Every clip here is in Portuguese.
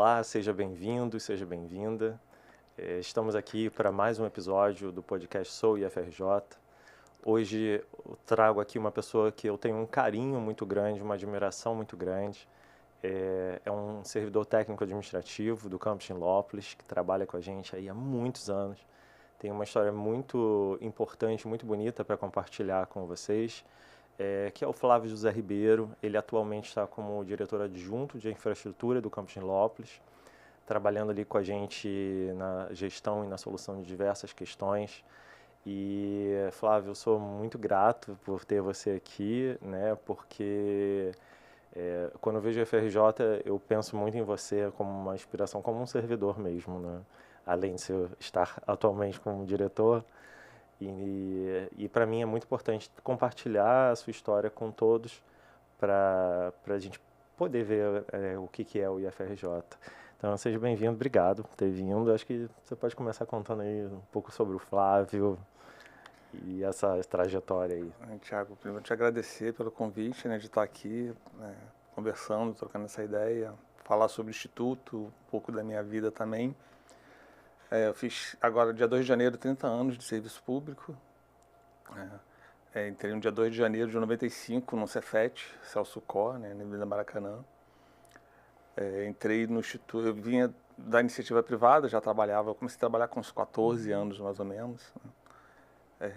Olá, seja bem-vindo, seja bem-vinda. Estamos aqui para mais um episódio do podcast Sou IFRJ. Hoje eu trago aqui uma pessoa que eu tenho um carinho muito grande, uma admiração muito grande. É um servidor técnico administrativo do campus em Nilópolis, que trabalha com a gente aí há muitos anos. Tem uma história muito importante, muito bonita para compartilhar com vocês, que é o Flávio José Ribeiro. Ele atualmente está como diretor adjunto de infraestrutura do campus em Nilópolis, trabalhando ali com a gente na gestão e na solução de diversas questões. E, Flávio, eu sou muito grato por ter você aqui, né? Porque quando eu vejo a FRJ, eu penso muito em você como uma inspiração, como um servidor mesmo, né? Além de eu estar atualmente como diretor. E para mim é muito importante compartilhar a sua história com todos para a gente poder ver o que é o IFRJ. Então, seja bem-vindo, obrigado por ter vindo. Acho que você pode começar contando aí um pouco sobre o Flávio e essa trajetória aí. Tiago, primeiro te agradecer pelo convite, né, de estar aqui, né, conversando, trocando essa ideia, falar sobre o Instituto, um pouco da minha vida também. Eu fiz agora, dia 2 de janeiro, 30 anos de serviço público. Entrei no dia 2 de janeiro de 95 no Cefet, Celso Cor, né, na Avenida Maracanã. Entrei no Instituto, eu vinha da iniciativa privada, já trabalhava, eu comecei a trabalhar com uns 14 anos mais ou menos, né,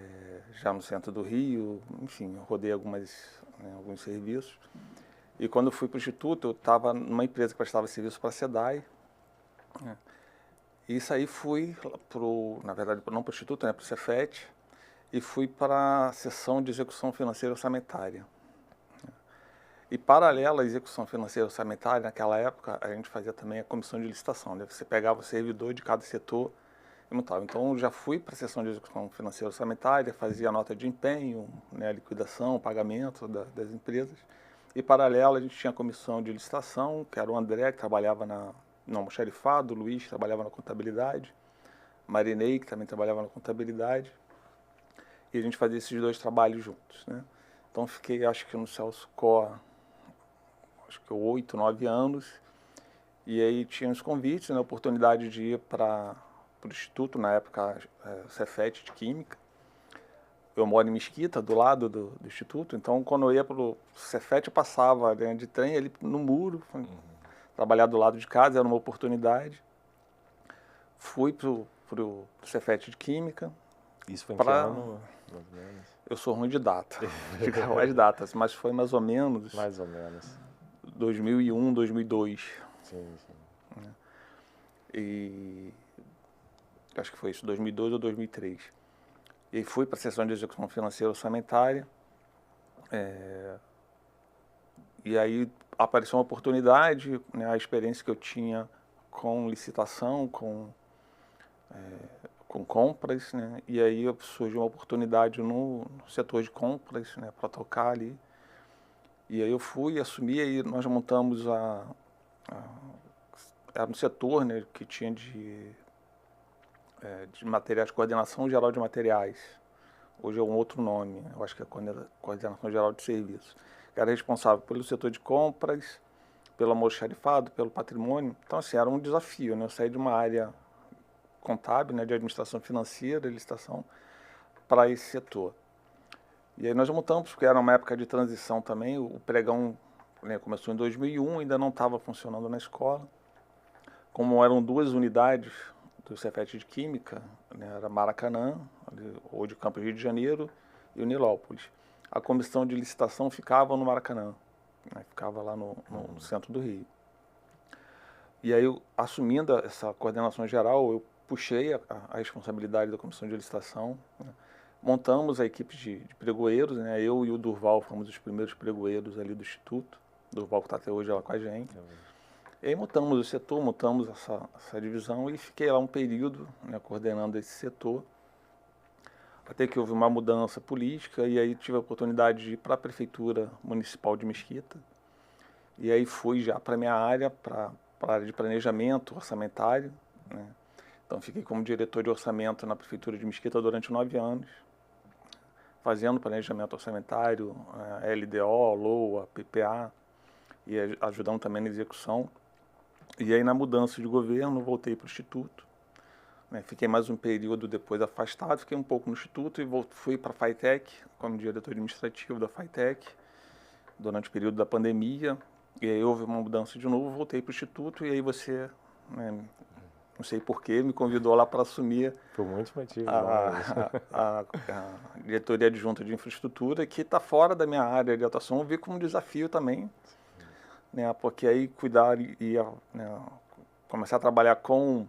já no centro do Rio, enfim, rodei alguns serviços. E quando eu fui para o Instituto, eu estava numa empresa que prestava serviço para a SEDAI, né, e saí, fui na verdade, não para o Instituto, né, para o Cefet, e fui para a seção de execução financeira orçamentária. E paralela à execução financeira orçamentária, naquela época, a gente fazia também a comissão de licitação, né? Você pegava o servidor de cada setor e montava. Então, eu já fui para a seção de execução financeira orçamentária, fazia a nota de empenho, né, a liquidação, o pagamento das empresas. E, paralela, a gente tinha a comissão de licitação, que era o André, que trabalhava no almoxarifado, o Luiz, que trabalhava na contabilidade, Marinei, que também trabalhava na contabilidade. E a gente fazia esses dois trabalhos juntos, né? Então, fiquei, acho que no Celso Cor, 8, 9 anos, e aí tinha os convites, né, a oportunidade de ir para o Instituto, na época, Cefet de Química. Eu moro em Mesquita, do lado do Instituto, então quando eu ia para o Cefet, eu passava, né, de trem ali no muro, trabalhar do lado de casa, era uma oportunidade. Fui para o Cefet de Química. Isso foi em que ano? Eu sou ruim de data, de gravar as datas, mas foi mais ou menos... Mais ou menos. 2001, 2002. Sim, sim. E acho que foi isso, 2002 ou 2003. E fui para a seção de execução financeira orçamentária. E aí apareceu uma oportunidade, né, a experiência que eu tinha com licitação, com compras, né, e aí surgiu uma oportunidade no setor de compras, né, para tocar ali. E aí eu fui, assumi, aí nós montamos era um setor, né, que tinha de materiais, coordenação geral de materiais. Hoje é um outro nome, eu acho que é coordenação geral de serviços. Era responsável pelo setor de compras, pelo almoxarifado, pelo patrimônio. Então, assim, era um desafio, né? Eu saí de uma área contábil, né, de administração financeira, licitação, para esse setor. E aí nós montamos, porque era uma época de transição também, o pregão, né, começou em 2001, ainda não estava funcionando na escola. Como eram duas unidades do Cefet de Química, né, era Maracanã, ou de Campos Rio de Janeiro, e o Nilópolis. A comissão de licitação ficava no Maracanã, né, ficava lá no centro do Rio. E aí, assumindo essa coordenação geral, eu puxei a responsabilidade da comissão de licitação, né. Montamos a equipe de pregoeiros, né? Eu e o Durval fomos os primeiros pregoeiros ali do Instituto. O Durval que está até hoje lá com a gente. E aí montamos o setor, montamos essa divisão e fiquei lá um período, né, coordenando esse setor. Até que houve uma mudança política e aí tive a oportunidade de ir para a Prefeitura Municipal de Mesquita. E aí fui já para a minha área, para a área de planejamento orçamentário, né? Então fiquei como diretor de orçamento na Prefeitura de Mesquita durante 9 anos, fazendo planejamento orçamentário, LDO, LOA, PPA, e ajudando também na execução. E aí, na mudança de governo, voltei para o Instituto. Né? Fiquei mais um período depois afastado, fiquei um pouco no Instituto e fui para a Fitec, como diretor administrativo da Fitec, durante o período da pandemia. E aí houve uma mudança de novo, voltei para o Instituto e aí você, né, não sei porquê, me convidou lá para assumir Por muitos motivos. a diretoria adjunta de infraestrutura, que está fora da minha área de atuação. Eu vi como um desafio também, né, porque aí cuidar e né, começar a trabalhar com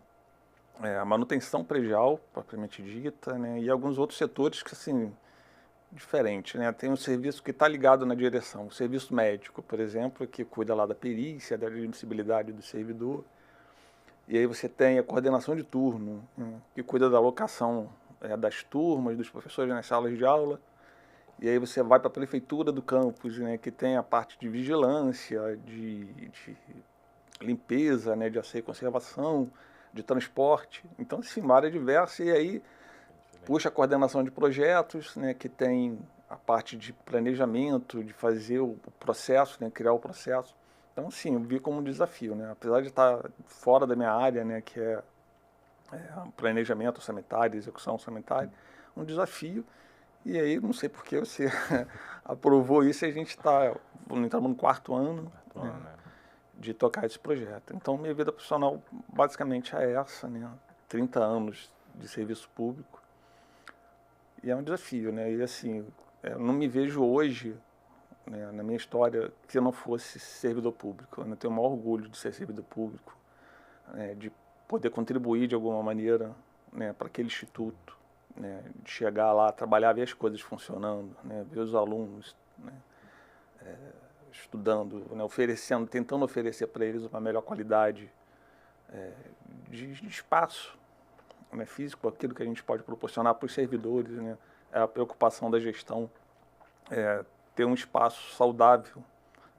a manutenção predial, propriamente dita, né, e alguns outros setores que, assim, diferente, né? Tem um serviço que está ligado na direção, o serviço médico, por exemplo, que cuida lá da perícia, da admissibilidade do servidor. E aí você tem a coordenação de turno, né, que cuida da alocação das turmas, dos professores nas salas de aula. E aí você vai para a prefeitura do campus, né, que tem a parte de vigilância, de limpeza, né, de asseio e conservação, de transporte. Então, assim, uma área diversa. E aí puxa a coordenação de projetos, né, que tem a parte de planejamento, de fazer o processo, né, criar o processo. Então, sim, eu vi como um desafio, né, apesar de estar fora da minha área, né, que é planejamento orçamentário, execução orçamentária, um desafio. E aí, não sei por que você aprovou isso e a gente entramos no quarto ano, né, de tocar esse projeto. Então, minha vida profissional basicamente é essa, né, 30 anos de serviço público. E é um desafio, né? E assim, eu não me vejo hoje, né, na minha história, que eu não fosse servidor público. Eu tenho o maior orgulho de ser servidor público, né, de poder contribuir de alguma maneira, né, para aquele instituto, né, de chegar lá, trabalhar, ver as coisas funcionando, né, ver os alunos, né, estudando, né, oferecendo, tentando oferecer para eles uma melhor qualidade de espaço, né, físico, aquilo que a gente pode proporcionar para os servidores, né, é a preocupação da gestão, ter um espaço saudável,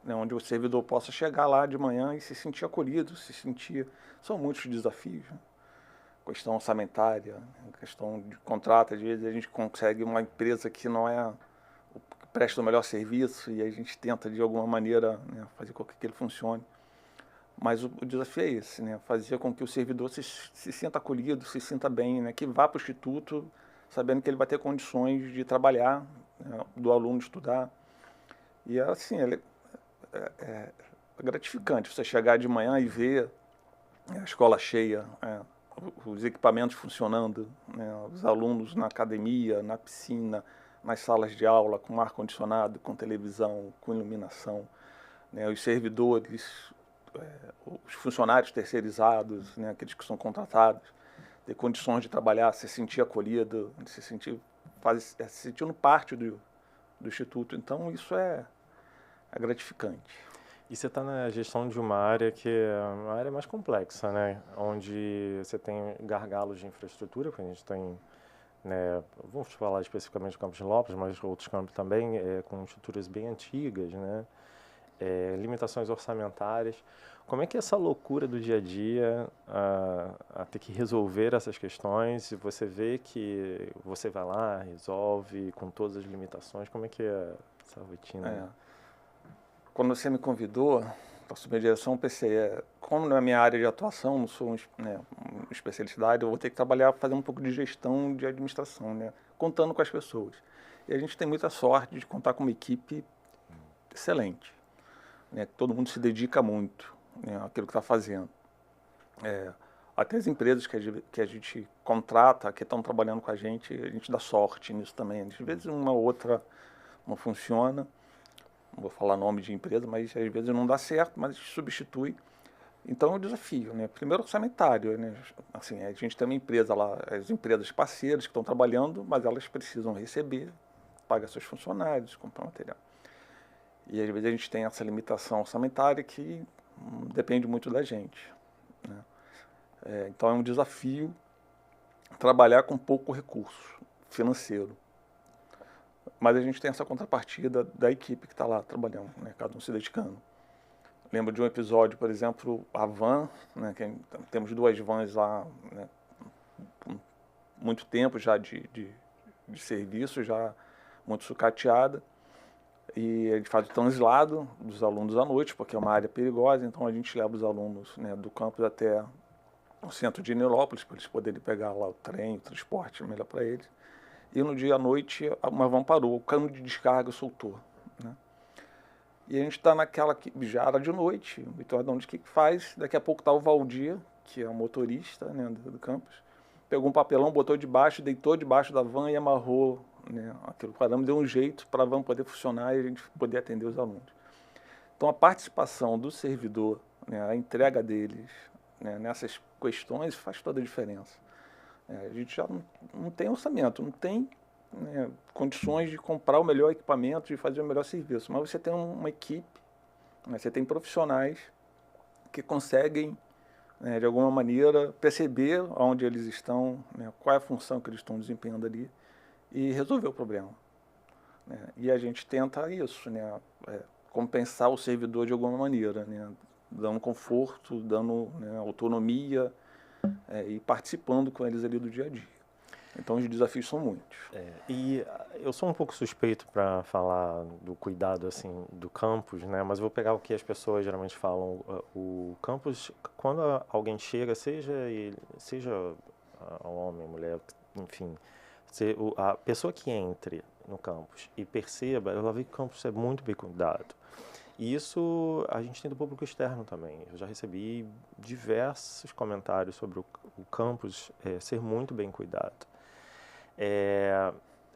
né, onde o servidor possa chegar lá de manhã e se sentir acolhido, São muitos desafios, né? Questão orçamentária, questão de contrato, às vezes a gente consegue uma empresa que não que presta o melhor serviço e a gente tenta de alguma maneira, né, fazer com que ele funcione. Mas o desafio é esse, né? Fazer com que o servidor se sinta acolhido, se sinta bem, né? Que vá para o instituto sabendo que ele vai ter condições de trabalhar, né, do aluno estudar. E assim, é gratificante você chegar de manhã e ver a escola cheia, os equipamentos funcionando, né, os alunos na academia, na piscina, nas salas de aula, com ar-condicionado, com televisão, com iluminação, né, os servidores, os funcionários terceirizados, né, aqueles que são contratados, ter condições de trabalhar, se sentir acolhido, se sentindo parte do Instituto. Então, isso é gratificante. E você está na gestão de uma área que é uma área mais complexa, né? Onde você tem gargalos de infraestrutura, porque a gente tem, né, vamos falar especificamente do Campos de Lopes, mas outros campos também, com estruturas bem antigas, né? Limitações orçamentárias. Como é que é essa loucura do dia a dia, a ter que resolver essas questões, e você vê que você vai lá, resolve com todas as limitações, como é que é essa rotina? Quando você me convidou para assumir a direção, eu pensei, como não é a minha área de atuação, não sou uma especialidade, eu vou ter que trabalhar, fazer um pouco de gestão de administração, né, contando com as pessoas. E a gente tem muita sorte de contar com uma equipe excelente, né, todo mundo se dedica muito, né, àquilo que está fazendo. Até as empresas que a gente contrata, que estão trabalhando com a gente dá sorte nisso também. Às vezes uma ou outra não funciona, não vou falar nome de empresa, mas às vezes não dá certo, mas substitui. Então é um desafio, né? Primeiro orçamentário, né? Assim, a gente tem uma empresa lá, as empresas parceiras que estão trabalhando, mas elas precisam receber, pagar seus funcionários, comprar material. E às vezes a gente tem essa limitação orçamentária que depende muito da gente, né? Então é um desafio trabalhar com pouco recurso financeiro. Mas a gente tem essa contrapartida da equipe que está lá trabalhando, né, cada um se dedicando. Lembro de um episódio, por exemplo, a van, né, temos 2 vans lá, né, com muito tempo já de serviço, já muito sucateada. E a gente faz o translado dos alunos à noite, porque é uma área perigosa, então a gente leva os alunos, né, do campus até o centro de Nilópolis, para eles poderem pegar lá o trem, o transporte melhor para eles. E no dia à noite, uma van parou, o cano de descarga soltou, né? E a gente está naquela que já era de noite, o Vitor Adão, o que faz? Daqui a pouco está o Valdir, que é o motorista, né, do campus, pegou um papelão, botou debaixo, deitou debaixo da van e amarrou, né, aquele parâmetro, deu um jeito para a van poder funcionar e a gente poder atender os alunos. Então a participação do servidor, né, a entrega deles, né, nessas questões faz toda a diferença. A gente já não tem orçamento, não tem, né, condições de comprar o melhor equipamento, de fazer o melhor serviço, mas você tem uma equipe, né, você tem profissionais que conseguem, né, de alguma maneira, perceber onde eles estão, né, qual é a função que eles estão desempenhando ali e resolver o problema, né? E a gente tenta isso, né, compensar o servidor de alguma maneira, né, dando conforto, dando, né, autonomia, e participando com eles ali do dia a dia. Então os desafios são muitos. E eu sou um pouco suspeito para falar do cuidado assim do campus, né? Mas eu vou pegar o que as pessoas geralmente falam. O campus, quando alguém chega, seja homem, mulher, enfim, a pessoa que entre no campus e perceba, ela vê que o campus é muito bem cuidado. E isso a gente tem do público externo também. Eu já recebi diversos comentários sobre o campus ser muito bem cuidado.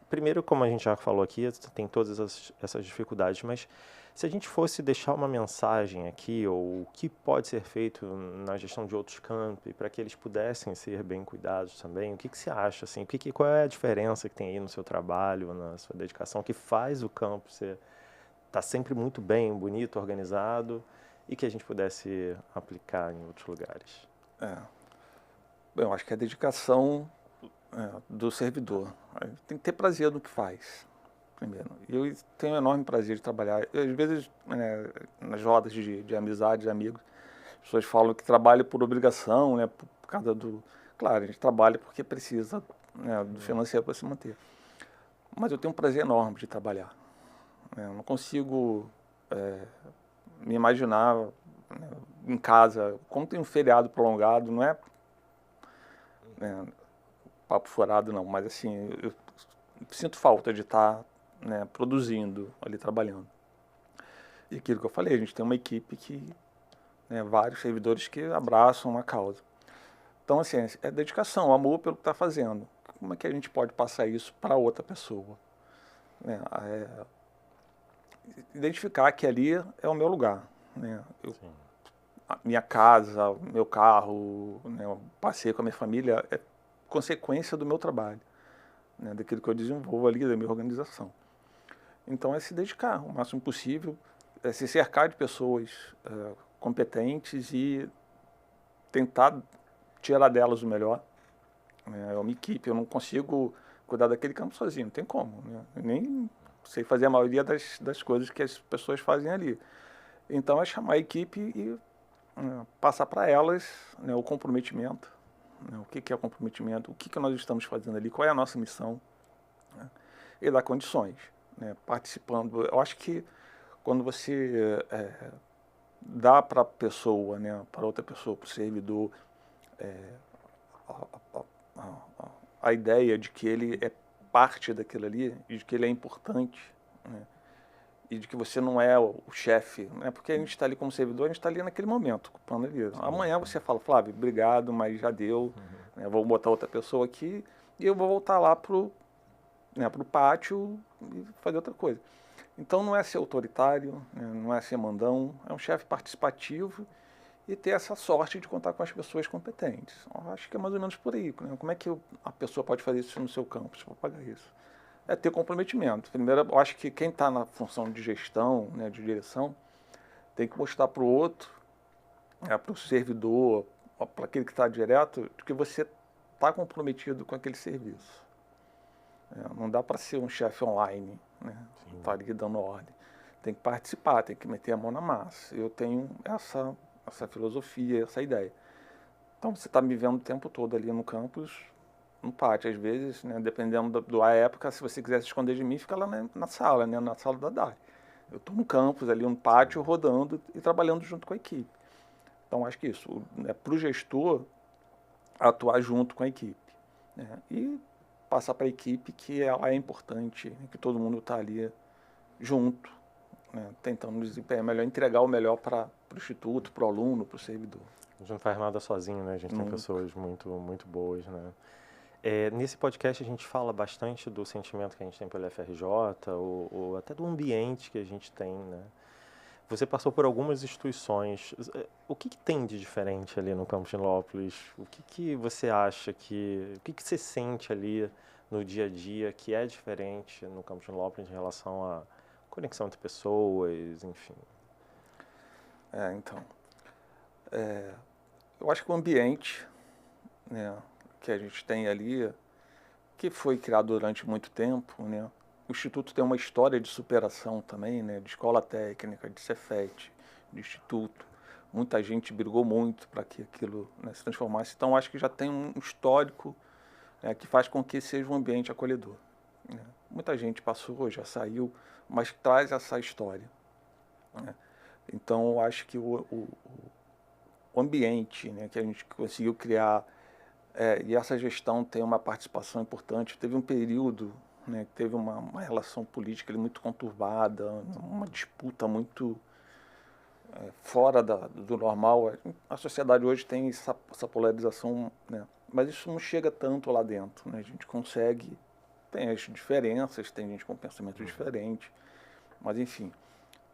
Primeiro, como a gente já falou aqui, tem todas essas dificuldades, mas se a gente fosse deixar uma mensagem aqui, ou o que pode ser feito na gestão de outros campi, para que eles pudessem ser bem cuidados também, o que você acha? Assim, qual é a diferença que tem aí no seu trabalho, na sua dedicação, que faz o campus ser tá sempre muito bem, bonito, organizado, e que a gente pudesse aplicar em outros lugares? Bem, eu acho que é a dedicação do servidor. Tem que ter prazer no que faz, primeiro. E eu tenho um enorme prazer de trabalhar. Às vezes, nas rodas de amizade, de amigos, as pessoas falam que trabalham por obrigação, né, por causa do... Claro, a gente trabalha porque precisa, né, do financeiro para se manter. Mas eu tenho um prazer enorme de trabalhar. Eu não consigo me imaginar, né, em casa, como tem um feriado prolongado, não é, papo furado não, mas assim, eu sinto falta de estar, né, produzindo, ali trabalhando. E aquilo que eu falei, a gente tem uma equipe que, né, vários servidores que abraçam a causa. Então, assim, é dedicação, amor pelo que está fazendo. Como é que a gente pode passar isso para outra pessoa? Identificar que ali é o meu lugar, né? A minha casa, meu carro, né, o passeio com a minha família é consequência do meu trabalho, né, daquilo que eu desenvolvo ali, da minha organização. Então é se dedicar o máximo possível, é se cercar de pessoas competentes e tentar tirar delas o melhor. É uma equipe, eu não consigo cuidar daquele campo sozinho, não tem como, né? Eu nem sei fazer a maioria das coisas que as pessoas fazem ali. Então é chamar a equipe e passar para elas, né, o comprometimento, né, o que é o comprometimento, o que nós estamos fazendo ali, qual é a nossa missão, né, e dar condições, né, participando. Eu acho que quando você dá para a pessoa, né, para outra pessoa, para o servidor, a ideia de que ele é parte daquilo ali, e de que ele é importante, né, e de que você não é o chefe, né? Porque a gente está ali como servidor, a gente está ali naquele momento, ocupando ali. Sim. Amanhã você fala, Flávio, obrigado, mas já deu, né? Vou botar outra pessoa aqui e eu vou voltar lá pro pátio e fazer outra coisa. Então não é ser autoritário, né? Não é ser mandão, é um chefe participativo e ter essa sorte de contar com as pessoas competentes. Eu acho que é mais ou menos por aí, né? Como é que a pessoa pode fazer isso no seu campus para pagar isso? É ter comprometimento. Primeiro, eu acho que quem está na função de gestão, né, de direção, tem que mostrar para o outro, para o servidor, para aquele que está direto, de que você está comprometido com aquele serviço. Não dá para ser um chefe online, né? Tá ali dando ordem. Tem que participar, tem que meter a mão na massa. Eu tenho essa filosofia, essa ideia. Então, você está me vendo o tempo todo ali no campus, no pátio, às vezes, né, dependendo da época, se você quiser se esconder de mim, fica lá na sala, né, na sala da DAI. Eu estou no campus, ali no pátio, rodando e trabalhando junto com a equipe. Então, acho que isso, né, para o gestor atuar junto com a equipe, né, e passar para a equipe que ela é importante, né, que todo mundo está ali junto, né, tentando desempenhar melhor, entregar o melhor para o instituto, para o aluno, para o servidor. A gente não faz nada sozinho, né? A gente tem pessoas muito, muito boas, né? Nesse podcast a gente fala bastante do sentimento que a gente tem pelo FRJ, ou até do ambiente que a gente tem, né? Você passou por algumas instituições. O que tem de diferente ali no Campus Nilópolis? O que você acha o que você sente ali no dia a dia que é diferente no Campus Nilópolis em relação à conexão entre pessoas, enfim? Então, eu acho que o ambiente, né, que a gente tem ali, que foi criado durante muito tempo, né? O Instituto tem uma história de superação também, né? De escola técnica, de Cefet, de instituto. Muita gente brigou muito para que aquilo, né, se transformasse. Então, acho que já tem um histórico, né, que faz com que seja um ambiente acolhedor, né? Muita gente passou, já saiu, mas traz essa história, né? Então, eu acho que o ambiente, né, que a gente conseguiu criar, e essa gestão tem uma participação importante. Teve um período, né, que teve uma relação política ali muito conturbada, uma disputa muito fora do normal. A sociedade hoje tem essa polarização, né, mas isso não chega tanto lá dentro, né? A gente consegue, tem as diferenças, tem gente com pensamento diferente, mas enfim,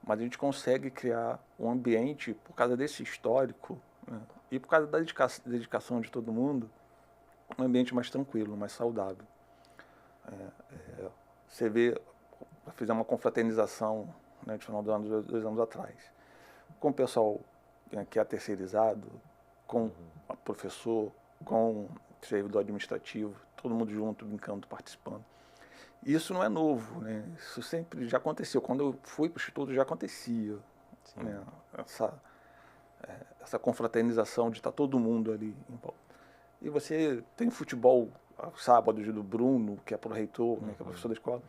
mas a gente consegue criar um ambiente, por causa desse histórico, né, e por causa da dedicação de todo mundo, um ambiente mais tranquilo, mais saudável. Você vê, fizemos uma confraternização, né, de final do ano, 2 anos atrás, com o pessoal, né, que é terceirizado, com o professor, com o servidor administrativo, todo mundo junto, brincando, participando. Isso não é novo, né? Isso sempre já aconteceu. Quando eu fui para o Instituto já acontecia, né, essa confraternização de estar todo mundo ali em volta. E você tem futebol sábado do Bruno, que é pro-reitor, né, que é professor da escola,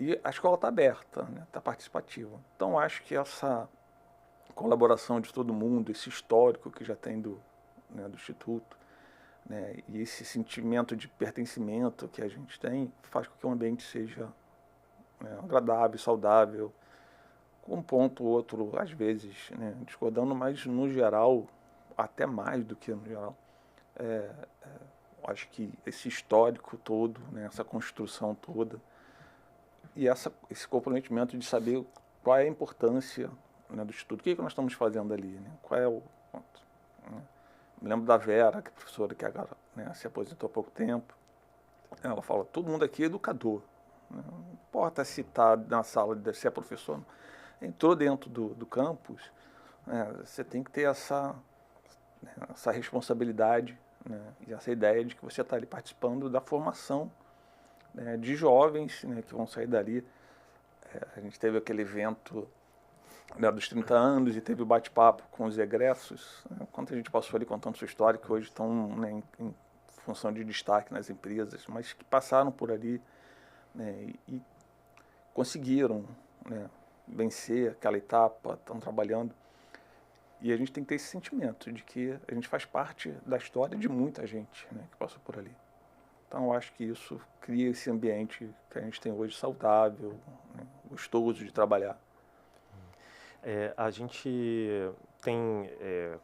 e a escola está aberta, né, está participativa. Então acho que essa colaboração de todo mundo, esse histórico que já tem né, do Instituto, né, e esse sentimento de pertencimento que a gente tem, faz com que o ambiente seja, né, agradável, saudável, com um ponto ou outro, às vezes, né, discordando, mas no geral, até mais do que no geral. Acho que esse histórico todo, né, essa construção toda, e esse comprometimento de saber qual é a importância, né, do estudo, o que nós estamos fazendo ali, né, qual é o ponto, né. Me lembro da Vera, que é professora que agora, né, se aposentou há pouco tempo. Ela fala, todo mundo aqui é educador, né, não importa se está na sala, se é professor, entrou dentro do campus, né, você tem que ter essa responsabilidade, né, e essa ideia de que você está ali participando da formação, né, de jovens, né, que vão sair dali. A gente teve aquele evento, né, dos 30 anos e teve o bate-papo com os egressos, né, quanto a gente passou ali contando sua história, que hoje estão, né, em função de destaque nas empresas, mas que passaram por ali, né, e conseguiram, né, vencer aquela etapa, estão trabalhando. E a gente tem que ter esse sentimento de que a gente faz parte da história de muita gente, né, que passou por ali. Então, eu acho que isso cria esse ambiente que a gente tem hoje saudável, né, gostoso de trabalhar. A gente tem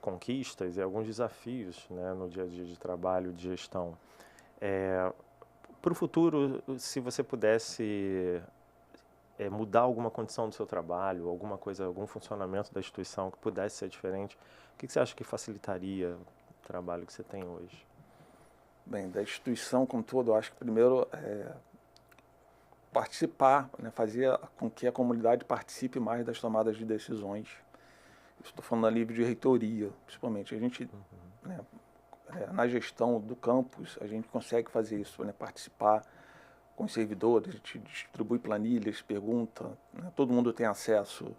conquistas e alguns desafios, né, no dia a dia de trabalho, de gestão. Para o futuro, se você pudesse mudar alguma condição do seu trabalho, alguma coisa, algum funcionamento da instituição que pudesse ser diferente, o que você acha que facilitaria o trabalho que você tem hoje? Bem, da instituição como todo, eu acho que primeiro participar, né, fazer com que a comunidade participe mais das tomadas de decisões. Estou falando a nível de reitoria, principalmente. A gente, né, na gestão do campus, a gente consegue fazer isso, né, participar com os servidores, a gente distribui planilhas, pergunta, né, todo mundo tem acesso,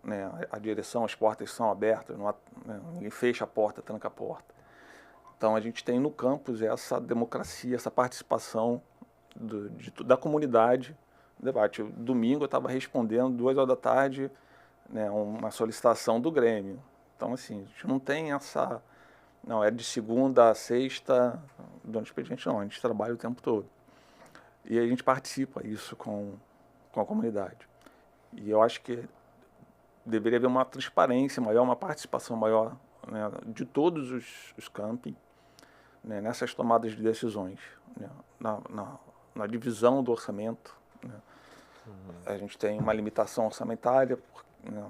né, à direção, as portas são abertas, não há, né, ninguém fecha a porta, tranca a porta. Então a gente tem no campus essa democracia, essa participação da comunidade, debate. Domingo eu estava respondendo 2 horas da tarde, né, uma solicitação do Grêmio. Então, assim, a gente não tem essa... Não, é de segunda a sexta, durante o expediente não, a gente trabalha o tempo todo. E a gente participa isso com a comunidade. E eu acho que deveria haver uma transparência maior, uma participação maior, né, de todos os camping, né, nessas tomadas de decisões, né, na divisão do orçamento. Né. A gente tem uma limitação orçamentária, né,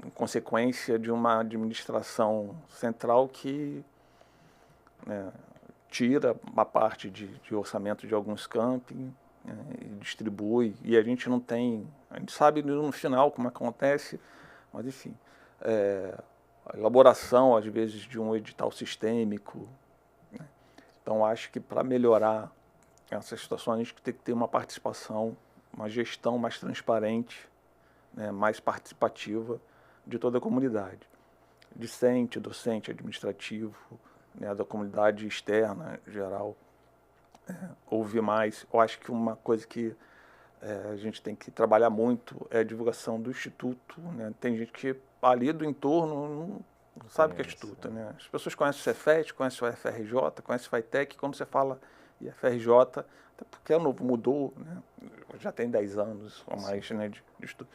em consequência de uma administração central que, né, tira uma parte de orçamento de alguns camping, né, e distribui, e a gente não tem, a gente sabe no final como acontece, mas enfim, a elaboração às vezes de um edital sistêmico, né. Então acho que para melhorar essas situações a gente tem que ter uma participação, uma gestão mais transparente, né, mais participativa de toda a comunidade, discente, docente, administrativo, né, da comunidade externa geral, ouvir mais. Eu acho que uma coisa que a gente tem que trabalhar muito é a divulgação do Instituto, né. Tem gente que ali do entorno não sabe o que é Instituto, né. As pessoas conhecem o Cefet, conhecem o FRJ, conhecem o FATEC, quando você fala IFRJ, até porque é novo, mudou, né, já tem 10 anos ou mais, né, de estudo.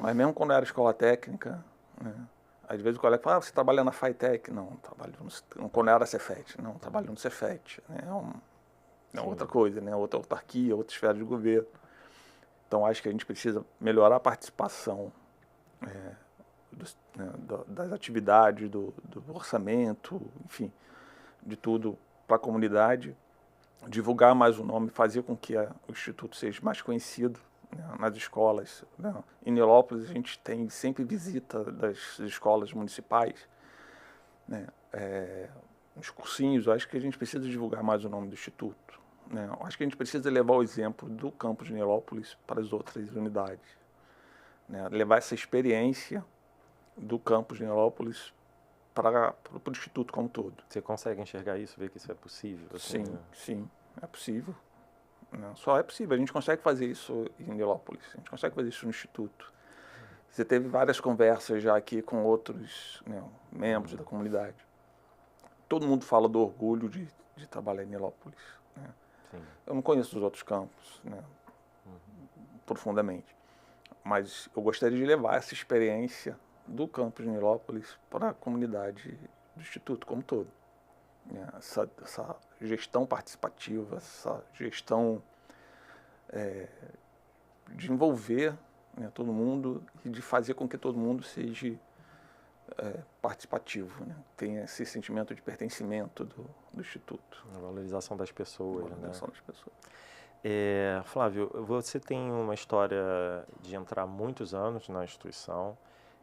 Mas mesmo quando eu era escola técnica, né, às vezes o colega fala, você trabalha na FATEC? Não, trabalho quando eu era Cefet, não, trabalho no Cefet. Né, é outra coisa, né, outra autarquia, outra esfera de governo. Então acho que a gente precisa melhorar a participação, né, das atividades, do orçamento, enfim, de tudo para a comunidade, divulgar mais o nome, fazer com que o Instituto seja mais conhecido, né, nas escolas. Né. Em Nilópolis a gente tem sempre visita das escolas municipais, né, uns cursinhos. Eu acho que a gente precisa divulgar mais o nome do Instituto. Né. Eu acho que a gente precisa levar o exemplo do campus de Nilópolis para as outras unidades. Né, levar essa experiência do campus de Nilópolis para o Instituto como um todo. Você consegue enxergar isso, ver que isso é possível? Assim, sim, né? Sim, é possível. Não, só é possível. A gente consegue fazer isso em Nilópolis, a gente consegue fazer isso no Instituto. Você teve várias conversas já aqui com outros, né, membros da comunidade. Todo mundo fala do orgulho de trabalhar em Nilópolis. Né. Eu não conheço os outros campos, né, profundamente, mas eu gostaria de levar essa experiência do campus de Nilópolis para a comunidade do Instituto como um todo. Né. Essa gestão participativa, essa gestão de envolver, né, todo mundo e de fazer com que todo mundo seja participativo, né, tenha esse sentimento de pertencimento do Instituto. A valorização das pessoas. A valorização, né, das pessoas. Flávio, você tem uma história de entrar há muitos anos na instituição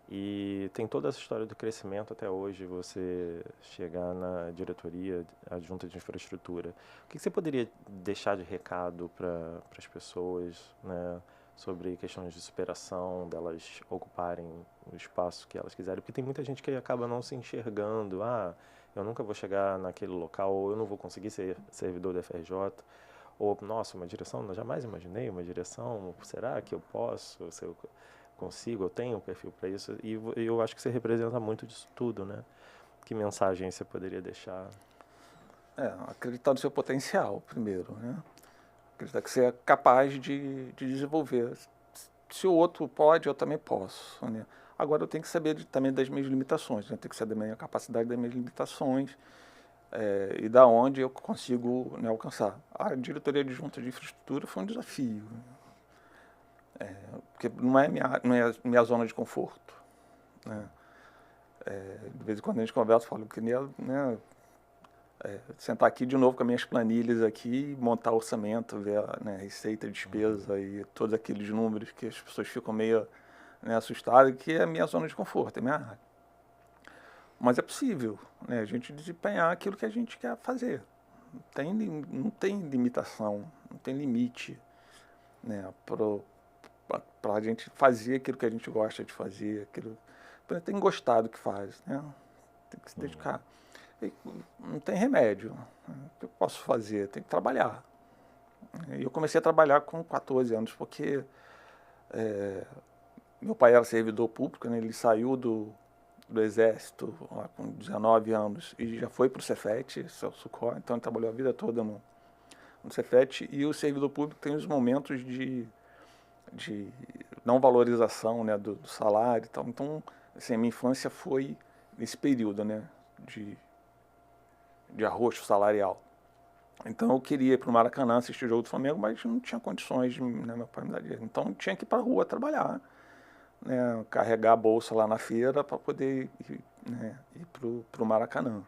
e tem toda essa história do crescimento até hoje, você chegar na diretoria adjunta de infraestrutura. O que você poderia deixar de recado para as pessoas, né, sobre questões de superação, delas ocuparem o espaço que elas quiserem? Porque tem muita gente que acaba não se enxergando. Eu nunca vou chegar naquele local, ou eu não vou conseguir ser servidor da FRJ. Ou, nossa, uma direção, eu jamais imaginei uma direção, será que eu posso, se eu consigo, eu tenho um perfil para isso? E eu acho que você representa muito disso tudo, né? Que mensagem você poderia deixar? Acreditar no seu potencial, primeiro, né? Acreditar que você é capaz de desenvolver. Se o outro pode, eu também posso, né? Agora eu tenho que saber também das minhas limitações, né? Eu tenho que saber da minha capacidade, das minhas limitações, e da onde eu consigo, né, alcançar. A diretoria adjunta de infraestrutura foi um desafio, né? Porque não é minha zona de conforto, né? De vez em quando a gente conversa, eu falo que né, sentar aqui de novo com as minhas planilhas aqui, montar orçamento, ver né, receita, despesa e todos aqueles números que as pessoas ficam meio, né, assustadas, que é a minha zona de conforto, é minha área. Mas é possível, né, a gente desempenhar aquilo que a gente quer fazer. Não tem limitação, não tem limite, né, para a gente fazer aquilo que a gente gosta de fazer, tem que gostar do que faz, né, tem que se dedicar. E não tem remédio. O que eu posso fazer? Tem que trabalhar. E eu comecei a trabalhar com 14 anos, porque meu pai era servidor público, né? Ele saiu do Exército lá com 19 anos e já foi para o Cefet, Celso Corre, então ele trabalhou a vida toda no Cefet, e o servidor público tem os momentos de não valorização, né, do salário e tal. Então, assim, a minha infância foi nesse período, né, de arroxo salarial. Então eu queria ir para o Maracanã assistir o jogo do Flamengo, mas não tinha condições, né, meu pai me dar dinheiro. Então tinha que ir para a rua trabalhar, né, carregar a bolsa lá na feira para poder ir, né, ir para o Maracanã.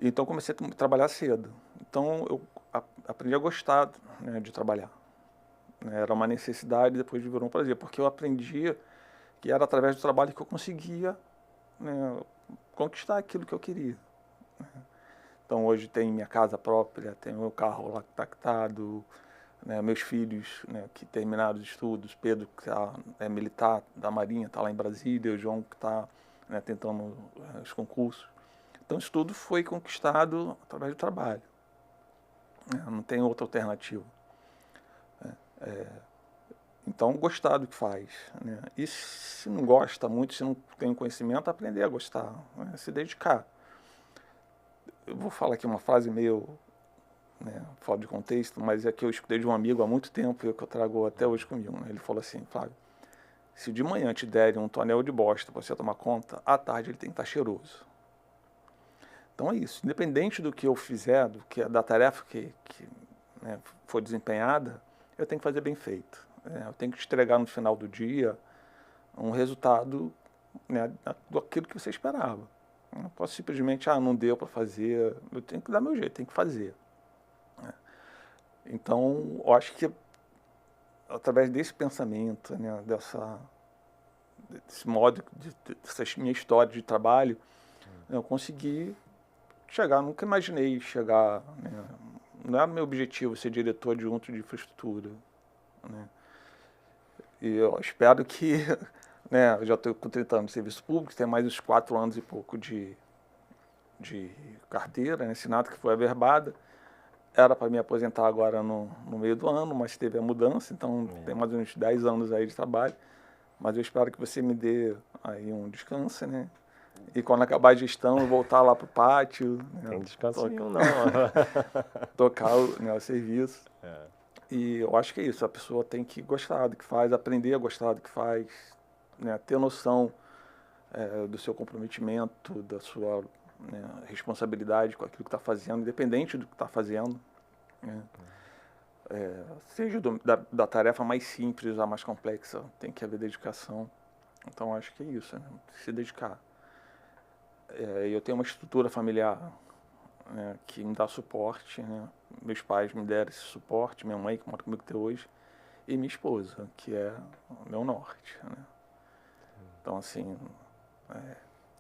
Então comecei a trabalhar cedo. Então eu aprendi a gostar, né, de trabalhar. Era uma necessidade, depois virou um prazer, porque eu aprendi que era através do trabalho que eu conseguia, né, conquistar aquilo que eu queria. Então hoje tem minha casa própria, tem meu carro lá tactado, né, meus filhos, né, que terminaram os estudos, Pedro que é militar da Marinha, está lá em Brasília, o João que está, né, tentando os concursos. Então isso tudo foi conquistado através do trabalho. Não tem outra alternativa. Então gostar do que faz, né? E se não gosta muito, se não tem conhecimento, aprender a gostar, né, se dedicar. Eu vou falar aqui uma frase meio, né, fora de contexto, mas é que eu escutei de um amigo há muito tempo e que eu trago até hoje comigo. Né? Ele falou assim: Flávio, se de manhã te derem um tonel de bosta para você tomar conta, à tarde ele tem que estar cheiroso. Então é isso. Independente do que eu fizer, da tarefa que né, for desempenhada, eu tenho que fazer bem feito. Eu tenho que entregar no final do dia um resultado, né, daquilo que você esperava. Eu não posso simplesmente, não deu para fazer, eu tenho que dar meu jeito, tenho que fazer. Então, eu acho que através desse pensamento, né, desse modo, dessa minha história de trabalho, eu consegui chegar, nunca imaginei chegar, né, não era meu objetivo ser diretor adjunto de infraestrutura, né, e eu espero que, né, eu já estou com 30 anos de serviço público, tenho mais uns 4 anos e pouco de carteira, né, assinada, que foi averbada. Era para me aposentar agora no meio do ano, mas teve a mudança, então tem mais uns 10 anos aí de trabalho. Mas eu espero que você me dê aí um descanso, né? E quando acabar a gestão, eu voltar lá para o pátio. Tem descanso nenhum, não. Tocar né, o serviço. E eu acho que é isso, a pessoa tem que gostar do que faz, aprender a gostar do que faz, né, ter noção do seu comprometimento, da sua, né, responsabilidade com aquilo que está fazendo, independente do que está fazendo. Né? Seja da tarefa mais simples à mais complexa, tem que haver dedicação. Então acho que é isso, né? Se dedicar. Eu tenho uma estrutura familiar, né, que me dá suporte, né? Meus pais me deram esse suporte, minha mãe que mora comigo até hoje, e minha esposa, que é o meu norte. Né? Então assim,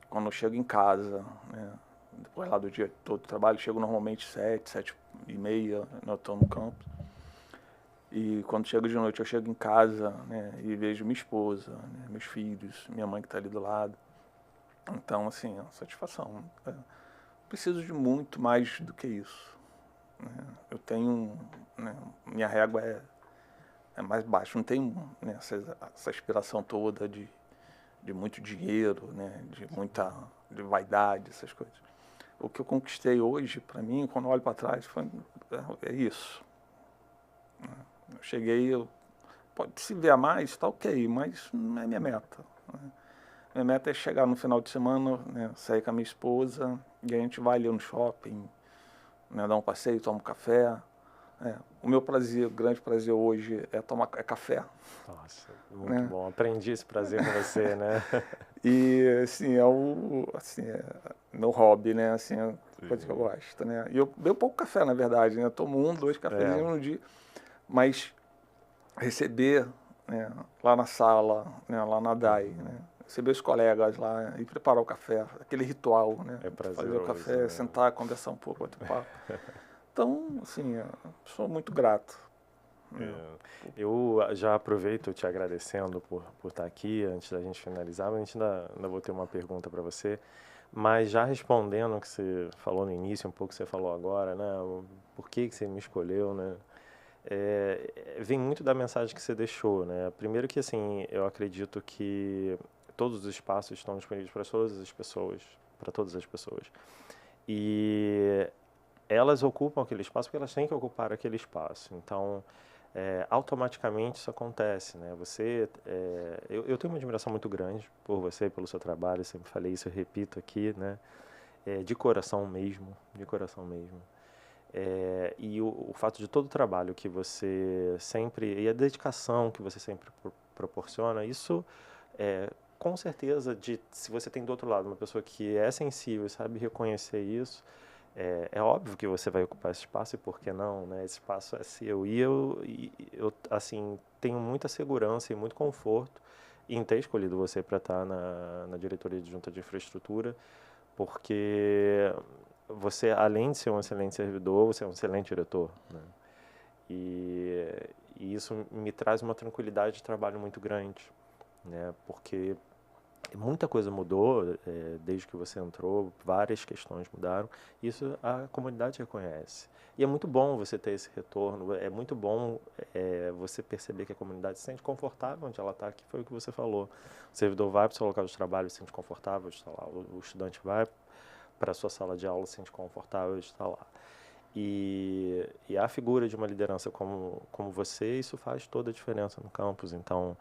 quando eu chego em casa, né, depois lá do dia todo do trabalho, chego normalmente 7h30, eu estou no campo. E quando chego de noite, eu chego em casa, né, e vejo minha esposa, né, meus filhos, minha mãe que está ali do lado. Então, assim, é uma satisfação. Preciso de muito mais do que isso. Né? Eu tenho, né, minha régua é mais baixa, não tenho, né, essa aspiração toda de muito dinheiro, né, de vaidade, essas coisas. O que eu conquistei hoje, para mim, quando eu olho para trás, é isso. Eu cheguei, pode se ver a mais, tá ok, mas não é minha meta. Né? Minha meta é chegar no final de semana, né, sair com a minha esposa, e a gente vai ali no shopping, né, dar um passeio, tomar um café. O meu prazer, o grande prazer hoje é tomar café. Nossa, muito bom. Aprendi esse prazer com você, né? E, assim, meu hobby, né? Assim, é a coisa que eu gosto, né? E eu bebo pouco café, na verdade, né? Eu tomo 1, 2 cafezinhos no dia. Mas receber, né, lá na sala, né, lá na DAI, né? Receber os colegas lá e preparar o café, aquele ritual, né? Fazer o café, né? Sentar, conversar um pouco, bater papo. Então, assim, eu sou muito grato. Eu já aproveito te agradecendo por estar aqui, antes da gente finalizar, mas a gente ainda vou ter uma pergunta para você, mas já respondendo o que você falou no início, um pouco que você falou agora, né, por que você me escolheu, né, vem muito da mensagem que você deixou, né? Primeiro que, assim, eu acredito que todos os espaços estão disponíveis para todas as pessoas, para todas as pessoas. E elas ocupam aquele espaço porque elas têm que ocupar aquele espaço. Então, automaticamente isso acontece, né? Eu tenho uma admiração muito grande por você, pelo seu trabalho, eu sempre falei isso, eu repito aqui, né? De coração mesmo, de coração mesmo. E o fato de todo o trabalho que você sempre, e a dedicação que você sempre proporciona, isso com certeza, se você tem do outro lado uma pessoa que é sensível e sabe reconhecer isso, é óbvio que você vai ocupar esse espaço, e por que não, né? Esse espaço é seu. E eu assim, tenho muita segurança e muito conforto em ter escolhido você para estar na diretoria de Junta de Infraestrutura, porque você, além de ser um excelente servidor, você é um excelente diretor, né? E, e isso me traz uma tranquilidade de trabalho muito grande, né? Porque muita coisa mudou desde que você entrou, várias questões mudaram, isso a comunidade reconhece. E é muito bom você ter esse retorno, é muito bom você perceber que a comunidade se sente confortável onde ela está, que foi o que você falou. O servidor vai para o seu local de trabalho, se sente confortável de estar lá, o estudante vai para a sua sala de aula, se sente confortável de estar lá. E a figura de uma liderança como você, isso faz toda a diferença no campus. Então,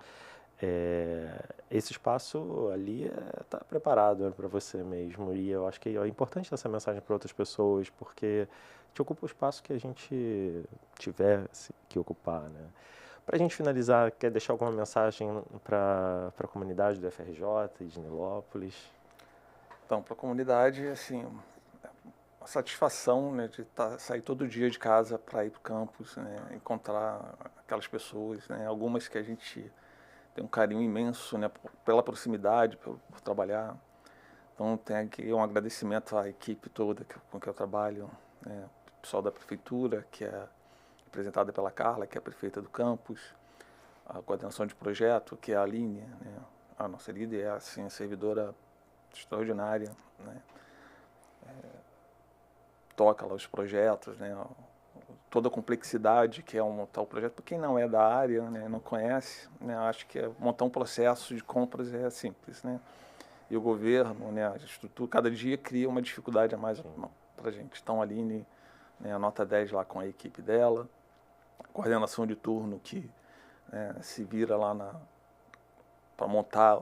esse espaço ali está preparado para você mesmo, e eu acho que é importante essa mensagem para outras pessoas, porque te ocupa o espaço que a gente tiver que ocupar, né? Para a gente finalizar, quer deixar alguma mensagem para a comunidade do FRJ e de Nilópolis? Então, para a comunidade, assim, a satisfação, né, de sair todo dia de casa para ir para o campus, né, encontrar aquelas pessoas, né, algumas que a gente tem um carinho imenso, né, pela proximidade, por trabalhar. Então, tem aqui um agradecimento à equipe toda com que eu trabalho, né, o pessoal da prefeitura, que é representada pela Carla, que é a prefeita do campus, a coordenação de projeto, que é a Aline, né, a nossa líder, é assim, a servidora extraordinária, né, toca lá os projetos, né, toda a complexidade que é montar o projeto. Para quem não é da área, né, não conhece, né, acho que montar um processo de compras é simples, né? E o governo, né, a estrutura, cada dia cria uma dificuldade a mais para a gente. Então, a Aline, né, a nota 10 lá com a equipe dela, coordenação de turno que se vira lá para montar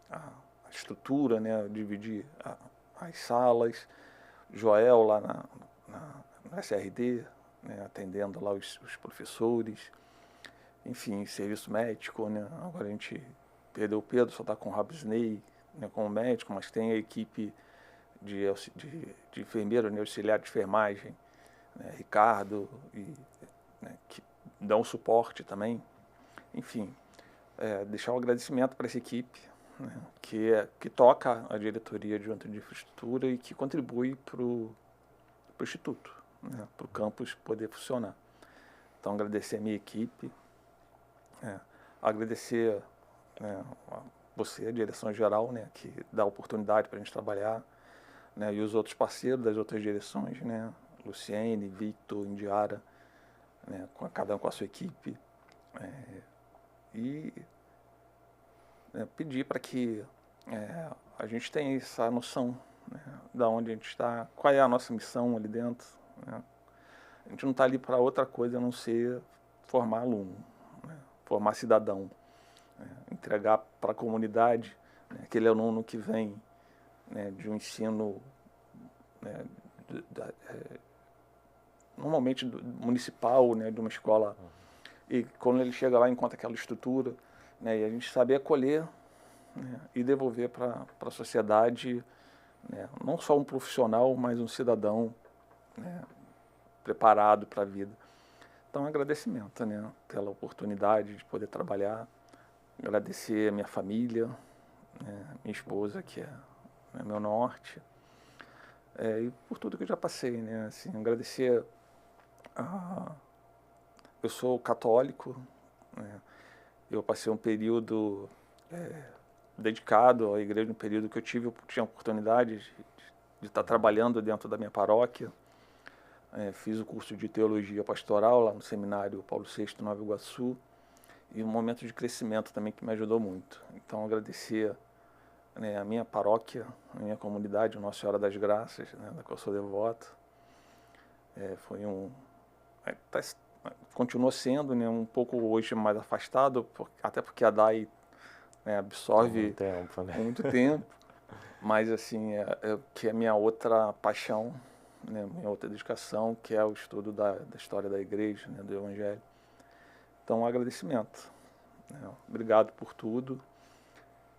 a estrutura, né, dividir as salas, Joel lá na SRD, né, atendendo lá os professores, enfim, serviço médico, né, agora a gente perdeu o Pedro, só está com o Rabisney, né, como médico, mas tem a equipe de enfermeiro, né, auxiliar de enfermagem, né, Ricardo, né, que dão suporte também. Enfim, deixar um agradecimento para essa equipe, né, que toca a diretoria de Junta de Infraestrutura e que contribui para o Instituto, né, para o campus poder funcionar. Então, agradecer a minha equipe, agradecer a você, a direção geral, né, que dá oportunidade para a gente trabalhar, né, e os outros parceiros das outras direções, né, Luciene, Victor, Indiara, né, cada um com a sua equipe, e pedir para que a gente tenha essa noção, né, da onde a gente está, qual é a nossa missão ali dentro, né. A gente não está ali para outra coisa a não ser formar aluno, né, formar cidadão, né, entregar para a comunidade, né, aquele aluno que vem, né, de um ensino, né, normalmente municipal, né, de uma escola, e quando ele chega lá encontra aquela estrutura, né, e a gente saber acolher, né, e devolver para a sociedade, né, não só um profissional, mas um cidadão, né, preparado para a vida. Então, agradecimento, né, pela oportunidade de poder trabalhar, agradecer a minha família, né, minha esposa, que é meu norte, e por tudo que eu já passei, né, assim, agradecer eu sou católico, né, eu passei um período dedicado à igreja, um período que eu tinha a oportunidade de estar trabalhando dentro da minha paróquia, fiz o curso de Teologia Pastoral lá no Seminário Paulo VI, Nova Iguaçu, e um momento de crescimento também que me ajudou muito. Então, agradecer, né, a minha paróquia, a minha comunidade, Nossa Senhora das Graças, né, da qual eu sou devoto. Foi continua sendo, né, um pouco hoje mais afastado, até porque a DAI, né, absorve muito tempo, mas assim, que é a minha outra paixão, né, minha outra dedicação, que é o estudo da história da igreja, né, do Evangelho. Então, um agradecimento. Né, obrigado por tudo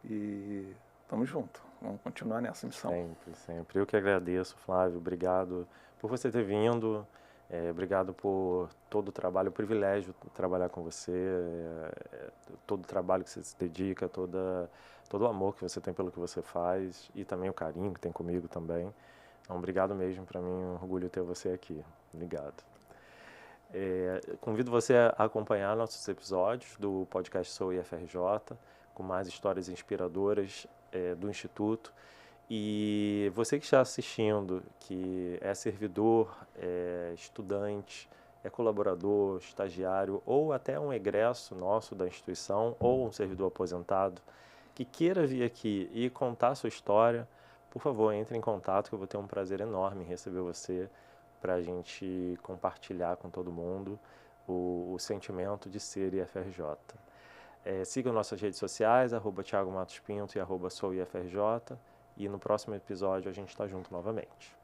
e estamos juntos. Vamos continuar nessa missão. Sempre, sempre. Eu que agradeço, Flávio. Obrigado por você ter vindo. Obrigado por todo o trabalho, o privilégio de trabalhar com você, todo o trabalho que você se dedica, todo o amor que você tem pelo que você faz e também o carinho que tem comigo também. Então, obrigado mesmo, para mim é um orgulho ter você aqui. Obrigado. Convido você a acompanhar nossos episódios do podcast Sou IFRJ, com mais histórias inspiradoras do Instituto. E você que está assistindo, que é servidor, é estudante, é colaborador, estagiário ou até um egresso nosso da instituição ou um servidor aposentado, que queira vir aqui e contar a sua história, por favor, entre em contato que eu vou ter um prazer enorme em receber você para a gente compartilhar com todo mundo o sentimento de ser IFRJ. Sigam nossas redes sociais, @Thiago Matos Pinto e @SouIFRJ. E no próximo episódio a gente está junto novamente.